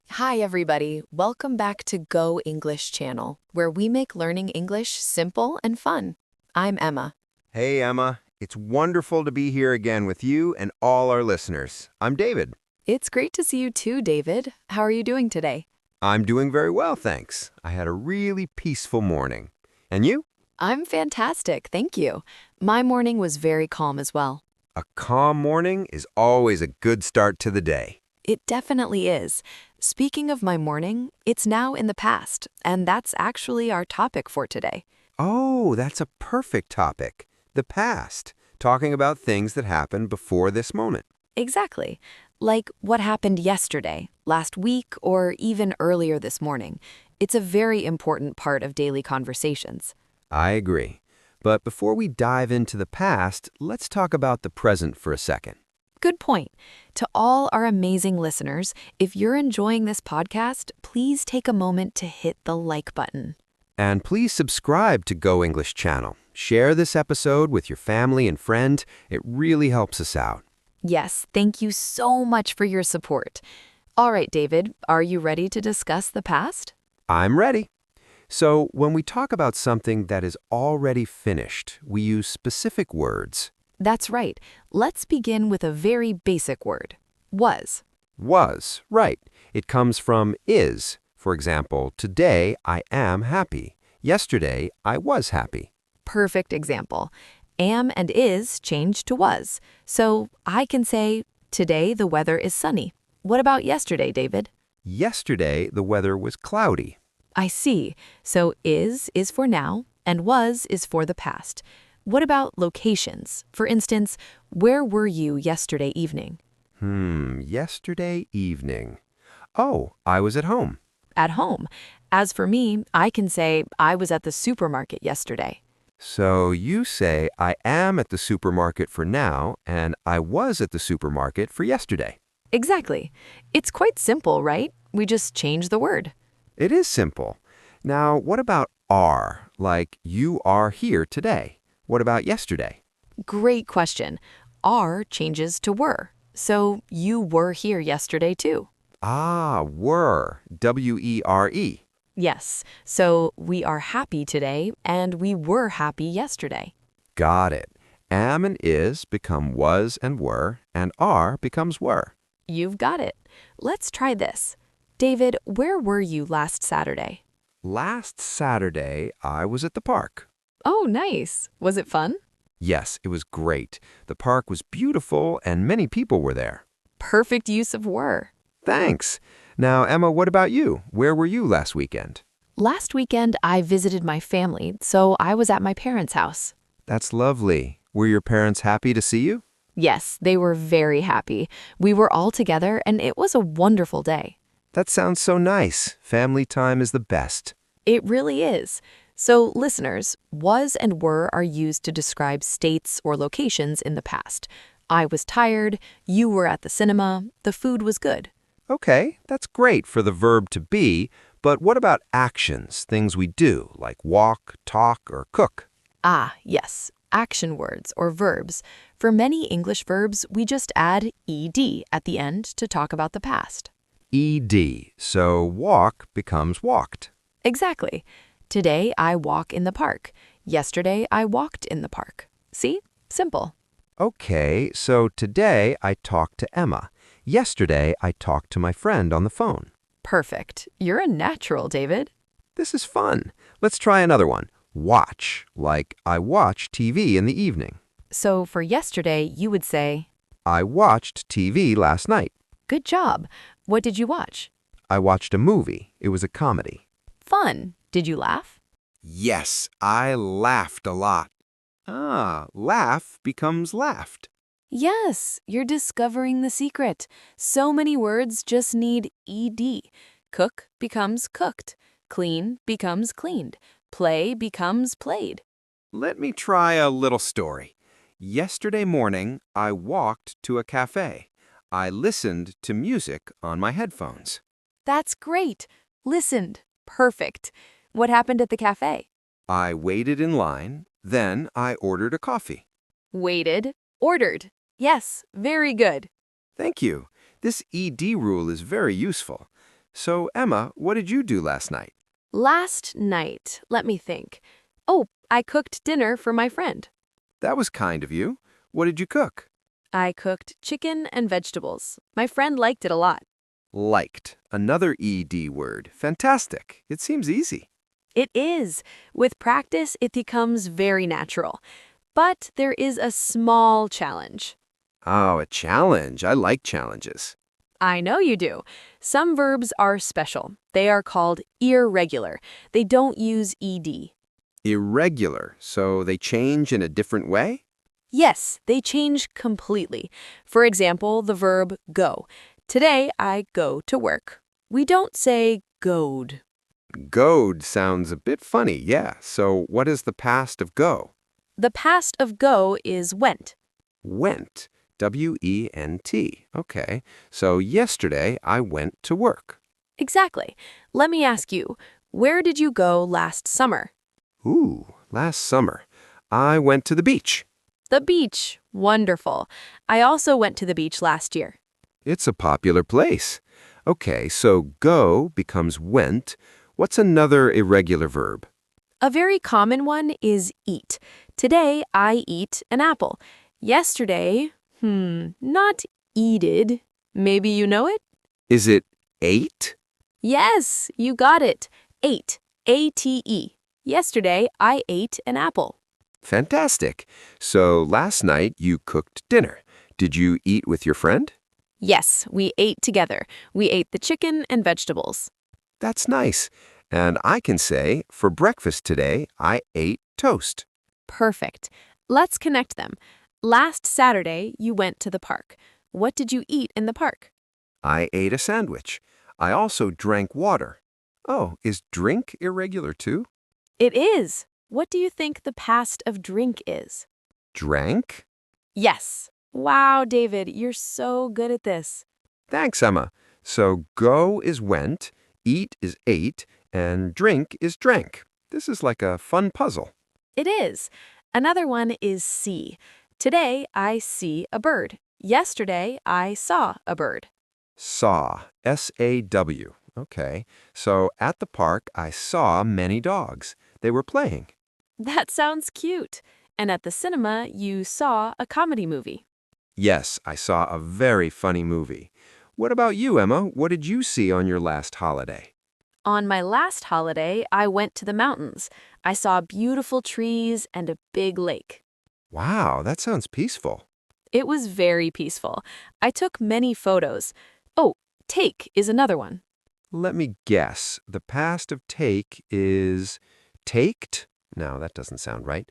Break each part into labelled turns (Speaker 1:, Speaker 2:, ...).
Speaker 1: Hi, everybody. Welcome back to Go English channel, where we make learning English simple and fun. I'm Emma.
Speaker 2: Hey, Emma. It's wonderful to be here again with you and all our listeners. I'm David.
Speaker 1: It's great to see you too, David. How are you doing today?
Speaker 2: I'm doing very well, thanks. I had a really peaceful morning. And you?
Speaker 1: I'm fantastic, thank you. My morning was very calm as well.
Speaker 2: A calm morning is always a good start to the day.
Speaker 1: It definitely is. Speaking of my morning, it's now in the past, and that's actually our topic for today.
Speaker 2: Oh, that's a perfect topic. The past. Talking about things that happened before this moment.
Speaker 1: Exactly. Like what happened yesterday, last week, or even earlier this morning. It's a very important part of daily conversations.
Speaker 2: I agree. But before we dive into the past, let's talk about the present for a second.
Speaker 1: Good point. To all our amazing listeners, if you're enjoying this podcast, please take a moment to hit the like button.
Speaker 2: And please subscribe to Go English channel. Share this episode with your family and friend. It really helps us out.
Speaker 1: Yes, thank you so much for your support. All right, David, are you ready to discuss the past?
Speaker 2: I'm ready. So when we talk about something that is already finished, we use specific words.
Speaker 1: That's right. Let's begin with a very basic word. Was.
Speaker 2: Was, right. It comes from is. For example, today I am happy. Yesterday I was happy.
Speaker 1: Perfect example. Am and is change to was. So I can say, today the weather is sunny. What about yesterday, David?
Speaker 2: Yesterday the weather was cloudy.
Speaker 1: I see. So is for now, and was is for the past. What about locations? For instance, where were you yesterday evening?
Speaker 2: Yesterday evening. Oh, I was at home.
Speaker 1: At home. As for me, I can say I was at the supermarket yesterday.
Speaker 2: So you say I am at the supermarket for now, and I was at the supermarket for yesterday.
Speaker 1: Exactly. It's quite simple, right? We just change the word.
Speaker 2: It is simple. Now, what about are? Like, you are here today. What about yesterday?
Speaker 1: Great question. Are changes to were. So you were here yesterday too.
Speaker 2: Ah, were. W-E-R-E.
Speaker 1: Yes. So we are happy today and we were happy yesterday.
Speaker 2: Got it. Am and is become was and were, and are becomes were.
Speaker 1: You've got it. Let's try this. David, where were you last Saturday?
Speaker 2: Last Saturday, I was at the park.
Speaker 1: Oh, nice. Was it fun?
Speaker 2: Yes, it was great. The park was beautiful and many people were there.
Speaker 1: Perfect use of were.
Speaker 2: Thanks. Now, Emma, what about you? Where were you last weekend?
Speaker 1: Last weekend, I visited my family, so I was at my parents' house.
Speaker 2: That's lovely. Were your parents happy to see you?
Speaker 1: Yes, they were very happy. We were all together, and it was a wonderful day.
Speaker 2: That sounds so nice. Family time is the best.
Speaker 1: It really is. So, listeners, was and were are used to describe states or locations in the past. I was tired, you were at the cinema, the food was good.
Speaker 2: Okay, that's great for the verb to be, but what about actions, things we do, like walk, talk, or cook?
Speaker 1: Ah, yes, action words or verbs. For many English verbs, we just add ed at the end to talk about the past.
Speaker 2: ED, so walk becomes walked.
Speaker 1: Exactly. Today, I walk in the park. Yesterday, I walked in the park. See? Simple.
Speaker 2: Okay, so today I talked to Emma. Yesterday I talked to my friend on the phone.
Speaker 1: Perfect. You're a natural, David.
Speaker 2: This is fun. Let's try another one. Watch, like I watch TV in the evening.
Speaker 1: So for yesterday, you would say,
Speaker 2: I watched TV last night.
Speaker 1: good job. What did you watch?
Speaker 2: I watched a movie. It was a comedy.
Speaker 1: Fun. Did you laugh?
Speaker 2: Yes, I laughed a lot. Ah, laugh becomes laughed.
Speaker 1: Yes, you're discovering the secret. So many words just need ed. Cook becomes cooked. Clean becomes cleaned. Play becomes played.
Speaker 2: Let me try a little story. Yesterday morning, I walked to a cafe. I listened to music on my headphones.
Speaker 1: That's great. Listened. Perfect. What happened at the cafe?
Speaker 2: I waited in line, then I ordered a coffee.
Speaker 1: Waited. Ordered. Yes, very good.
Speaker 2: Thank you. This ed rule is very useful. So, Emma, what did you do last night?
Speaker 1: Last night, let me think. Oh, I cooked dinner for my friend.
Speaker 2: That was kind of you. What did you cook?
Speaker 1: I cooked chicken and vegetables. My friend liked it a lot.
Speaker 2: Liked. Another ed word. Fantastic. It seems easy.
Speaker 1: It is. With practice, it becomes very natural. But there is a small challenge.
Speaker 2: Oh, a challenge. I like challenges.
Speaker 1: I know you do. Some verbs are special. They are called irregular. They don't use ed.
Speaker 2: Irregular, so they change in a different way?
Speaker 1: Yes, they change completely. For example, the verb go. Today, I go to work. We don't say goed.
Speaker 2: Goad sounds a bit funny, yeah. So what is the past of go?
Speaker 1: The past of go is went.
Speaker 2: Went. W-E-N-T. Okay. So yesterday I went to work.
Speaker 1: Exactly. Let me ask you, where did you go last summer?
Speaker 2: Ooh, last summer. I went to the beach.
Speaker 1: The beach. Wonderful. I also went to the beach last year.
Speaker 2: It's a popular place. Okay, so go becomes went. What's another irregular verb?
Speaker 1: A very common one is eat. Today, I eat an apple. Yesterday, not eated. Maybe you know it?
Speaker 2: Is it ate?
Speaker 1: Yes, you got it. Ate. A-T-E. Yesterday, I ate an apple.
Speaker 2: Fantastic. So last night you cooked dinner. Did you eat with your friend?
Speaker 1: Yes, we ate together. We ate the chicken and vegetables.
Speaker 2: That's nice. And I can say, for breakfast today, I ate toast.
Speaker 1: Perfect. Let's connect them. Last Saturday, you went to the park. What did you eat in the park?
Speaker 2: I ate a sandwich. I also drank water. Oh, is drink irregular too?
Speaker 1: It is. What do you think the past of drink is?
Speaker 2: Drank?
Speaker 1: Yes. Wow, David, you're so good at this.
Speaker 2: Thanks, Emma. So go is went, eat is ate, and drink is drank. This is like a fun puzzle.
Speaker 1: It is. Another one is see. Today, I see a bird. Yesterday, I saw a bird.
Speaker 2: Saw, S-A-W. Okay. So at the park, I saw many dogs. They were playing.
Speaker 1: That sounds cute. And at the cinema, you saw a comedy movie.
Speaker 2: Yes, I saw a very funny movie. What about you, Emma? What did you see on your last holiday?
Speaker 1: On my last holiday, I went to the mountains. I saw beautiful trees and a big lake.
Speaker 2: Wow, that sounds peaceful.
Speaker 1: It was very peaceful. I took many photos. Oh, take is another one.
Speaker 2: Let me guess. The past of take is taked? No, that doesn't sound right.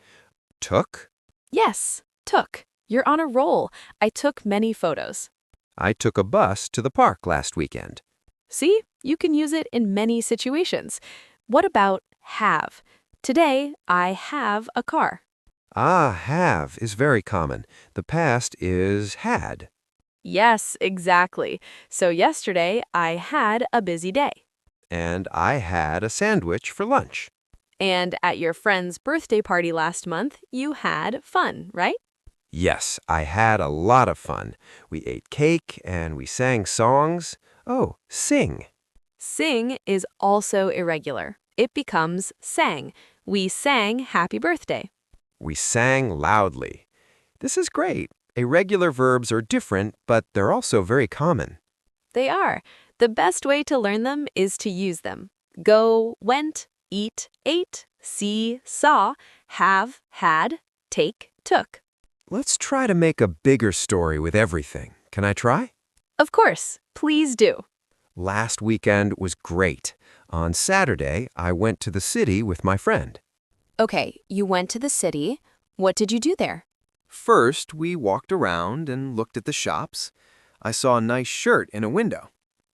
Speaker 2: Took?
Speaker 1: Yes, took. You're on a roll. I took many photos.
Speaker 2: I took a bus to the park last weekend.
Speaker 1: See, you can use it in many situations. What about have? Today, I have a car.
Speaker 2: Ah, have is very common. The past is had.
Speaker 1: Yes, exactly. So yesterday, I had a busy day.
Speaker 2: And I had a sandwich for lunch.
Speaker 1: And at your friend's birthday party last month, you had fun, right?
Speaker 2: Yes, I had a lot of fun. We ate cake and we sang songs. Oh, sing.
Speaker 1: Sing is also irregular. It becomes sang. We sang happy birthday.
Speaker 2: We sang loudly. This is great. Irregular verbs are different, but they're also very common.
Speaker 1: They are. The best way to learn them is to use them. Go, went, eat, ate, see, saw, have, had, take, took.
Speaker 2: Let's try to make a bigger story with everything. Can I try?
Speaker 1: Of course, please do.
Speaker 2: Last weekend was great. On Saturday, I went to the city with my friend.
Speaker 1: Okay, you went to the city. What did you do there?
Speaker 2: First, we walked around and looked at the shops. I saw a nice shirt in a window.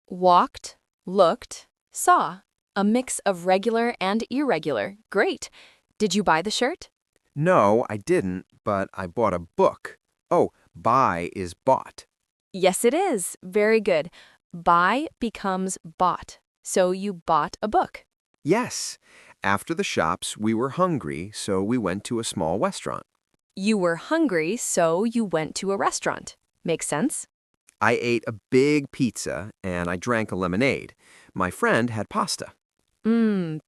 Speaker 1: Walked, looked, saw. A mix of regular and irregular. Great. Did you buy the shirt?
Speaker 2: No, I didn't, but I bought a book. Oh, buy is bought.
Speaker 1: Yes, it is. Very good. Buy becomes bought. So you bought a book.
Speaker 2: Yes. After the shops, we were hungry, so we went to a small restaurant.
Speaker 1: You were hungry, so you went to a restaurant. Makes sense?
Speaker 2: I ate a big pizza and I drank a lemonade. My friend had pasta.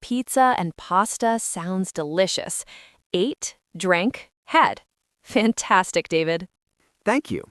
Speaker 1: Pizza and pasta sounds delicious. Ate, drank, had. Fantastic, David.
Speaker 2: Thank you.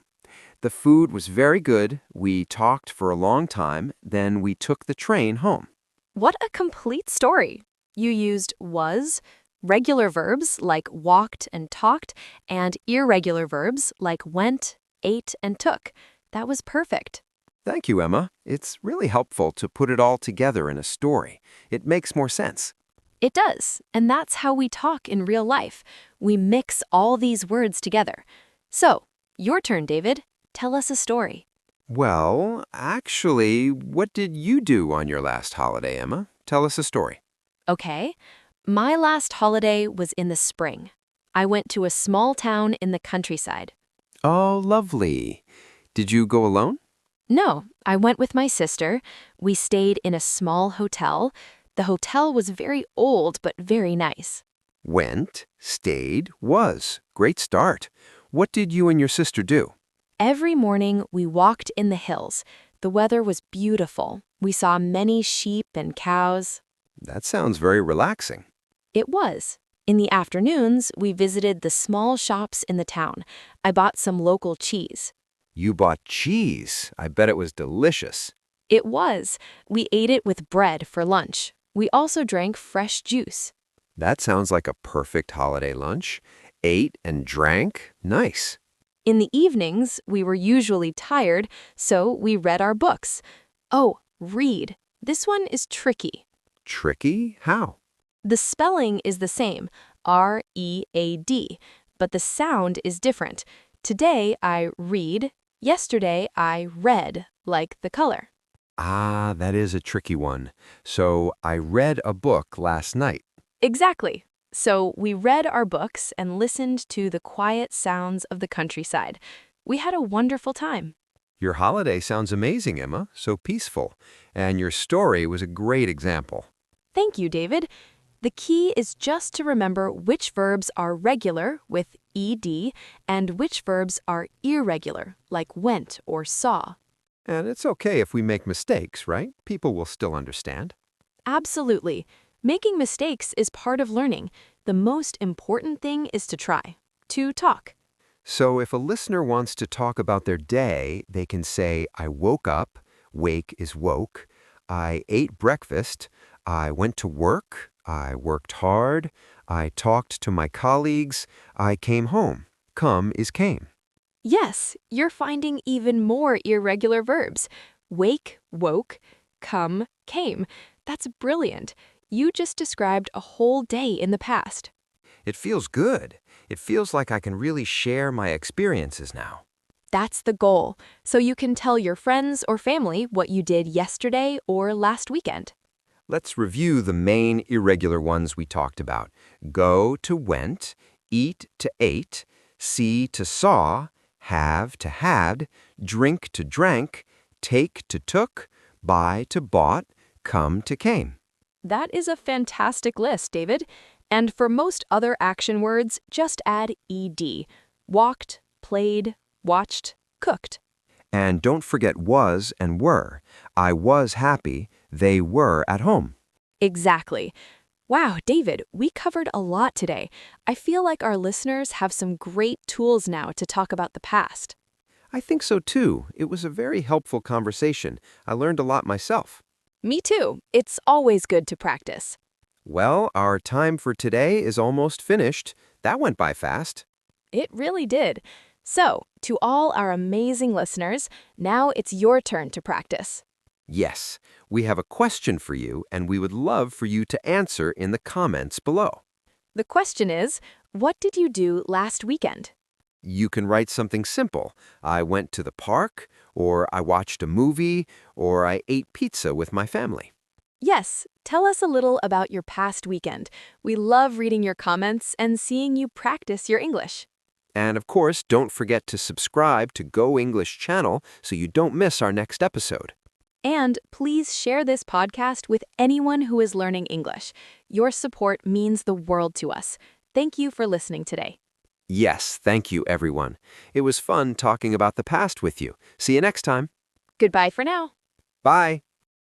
Speaker 2: The food was very good. We talked for a long time. Then we took the train home.
Speaker 1: What a complete story. You used was, regular verbs like walked and talked, and irregular verbs like went, ate, and took. That was perfect.
Speaker 2: Thank you, Emma. It's really helpful to put it all together in a story. It makes more sense.
Speaker 1: It does, and that's how we talk in real life. We mix all these words together. So, your turn, David. Tell us a story.
Speaker 2: Well, actually, what did you do on your last holiday, Emma? Tell us a story.
Speaker 1: Okay. My last holiday was in the spring. I went to a small town in the countryside.
Speaker 2: Oh, lovely. Did you go alone?
Speaker 1: No, I went with my sister. We stayed in a small hotel. The hotel was very old but very nice.
Speaker 2: Went, stayed, was. Great start. What did you and your sister do?
Speaker 1: Every morning we walked in the hills. The weather was beautiful. We saw many sheep and cows.
Speaker 2: That sounds very relaxing.
Speaker 1: It was. In the afternoons, we visited the small shops in the town. I bought some local cheese.
Speaker 2: You bought cheese. I bet it was delicious.
Speaker 1: It was. We ate it with bread for lunch. We also drank fresh juice.
Speaker 2: That sounds like a perfect holiday lunch. Ate and drank. Nice.
Speaker 1: In the evenings, we were usually tired, so we read our books. Oh, read. This one is tricky.
Speaker 2: Tricky? How?
Speaker 1: The spelling is the same, R-E-A-D, but the sound is different. Today I read, yesterday I read, like the color.
Speaker 2: Ah, that is a tricky one. So I read a book last night.
Speaker 1: Exactly. So we read our books and listened to the quiet sounds of the countryside. We had a wonderful time.
Speaker 2: Your holiday sounds amazing, Emma, so peaceful. And your story was a great example.
Speaker 1: Thank you, David. The key is just to remember which verbs are regular with ed and which verbs are irregular, like went or saw.
Speaker 2: And it's okay if we make mistakes, right? People will still understand.
Speaker 1: Absolutely. Making mistakes is part of learning. The most important thing is to try, to talk.
Speaker 2: So if a listener wants to talk about their day, they can say, I woke up, wake is woke, I ate breakfast, I went to work, I worked hard, I talked to my colleagues, I came home. Come is came.
Speaker 1: Yes, you're finding even more irregular verbs. Wake, woke, come, came. That's brilliant. You just described a whole day in the past.
Speaker 2: It feels good. It feels like I can really share my experiences now.
Speaker 1: That's the goal, so you can tell your friends or family what you did yesterday or last weekend.
Speaker 2: Let's review the main irregular ones we talked about. Go to went, eat to ate, see to saw, have to had, drink to drank, take to took, buy to bought, come to came.
Speaker 1: That is a fantastic list, David. And for most other action words, just add ed. Walked, played, watched, cooked.
Speaker 2: And don't forget was and were. I was happy. They were at home.
Speaker 1: Exactly. Wow, David, we covered a lot today. I feel like our listeners have some great tools now to talk about the past.
Speaker 2: I think so too. It was a very helpful conversation. I learned a lot myself.
Speaker 1: Me too. It's always good to practice.
Speaker 2: Well, our time for today is almost finished. That went by fast.
Speaker 1: It really did. So, to all our amazing listeners, now it's your turn to practice.
Speaker 2: Yes, we have a question for you, and we would love for you to answer in the comments below.
Speaker 1: The question is, what did you do last weekend?
Speaker 2: You can write something simple. I went to the park, or I watched a movie, or I ate pizza with my family.
Speaker 1: Yes, tell us a little about your past weekend. We love reading your comments and seeing you practice your English.
Speaker 2: And of course, don't forget to subscribe to Go English channel so you don't miss our next episode.
Speaker 1: And please share this podcast with anyone who is learning English. Your support means the world to us. Thank you for listening today.
Speaker 2: Yes, thank you, everyone. It was fun talking about the past with you. See you next time.
Speaker 1: Goodbye for now.
Speaker 2: Bye.